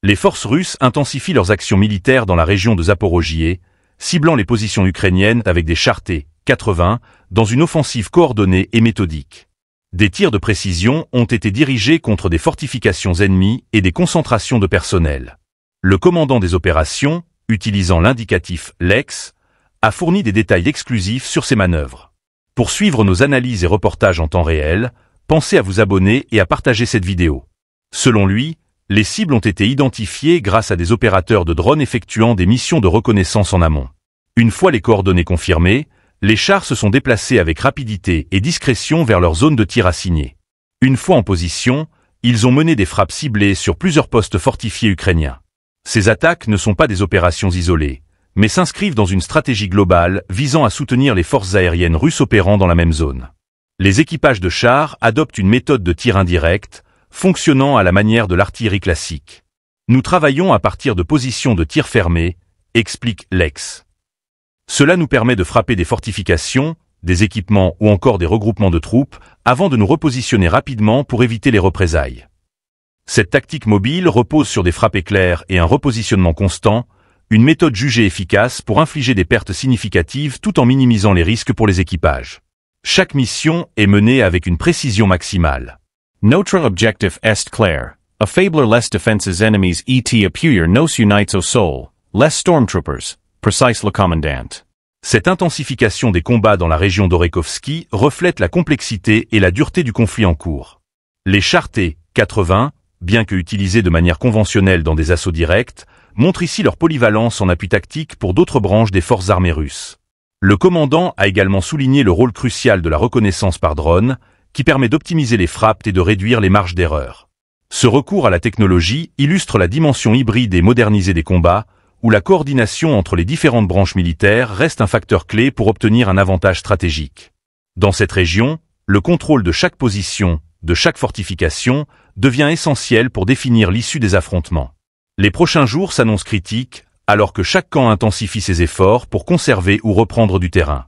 Les forces russes intensifient leurs actions militaires dans la région de Zaporojié, ciblant les positions ukrainiennes avec des chars T-80 dans une offensive coordonnée et méthodique. Des tirs de précision ont été dirigés contre des fortifications ennemies et des concentrations de personnel. Le commandant des opérations, utilisant l'indicatif LEX, a fourni des détails exclusifs sur ces manœuvres. Pour suivre nos analyses et reportages en temps réel, pensez à vous abonner et à partager cette vidéo. Selon lui, les cibles ont été identifiées grâce à des opérateurs de drones effectuant des missions de reconnaissance en amont. Une fois les coordonnées confirmées, les chars se sont déplacés avec rapidité et discrétion vers leur zone de tir assignée. Une fois en position, ils ont mené des frappes ciblées sur plusieurs postes fortifiés ukrainiens. Ces attaques ne sont pas des opérations isolées, mais s'inscrivent dans une stratégie globale visant à soutenir les forces aériennes russes opérant dans la même zone. Les équipages de chars adoptent une méthode de tir indirect, fonctionnant à la manière de l'artillerie classique. Nous travaillons à partir de positions de tir fermées, explique Lex. Cela nous permet de frapper des fortifications, des équipements ou encore des regroupements de troupes avant de nous repositionner rapidement pour éviter les représailles. Cette tactique mobile repose sur des frappes éclairs et un repositionnement constant, une méthode jugée efficace pour infliger des pertes significatives tout en minimisant les risques pour les équipages. Chaque mission est menée avec une précision maximale. Notre objectif est clair. Affaiblir les defenses ennemies et appuyer nos unités au sol, les stormtroopers, précise le commandant. Cette intensification des combats dans la région d'Orekhovsky reflète la complexité et la dureté du conflit en cours. Les chars T-80, bien que utilisés de manière conventionnelle dans des assauts directs, montrent ici leur polyvalence en appui tactique pour d'autres branches des forces armées russes. Le commandant a également souligné le rôle crucial de la reconnaissance par drone, qui permet d'optimiser les frappes et de réduire les marges d'erreur. Ce recours à la technologie illustre la dimension hybride et modernisée des combats, où la coordination entre les différentes branches militaires reste un facteur clé pour obtenir un avantage stratégique. Dans cette région, le contrôle de chaque position, de chaque fortification, devient essentiel pour définir l'issue des affrontements. Les prochains jours s'annoncent critiques, alors que chaque camp intensifie ses efforts pour conserver ou reprendre du terrain.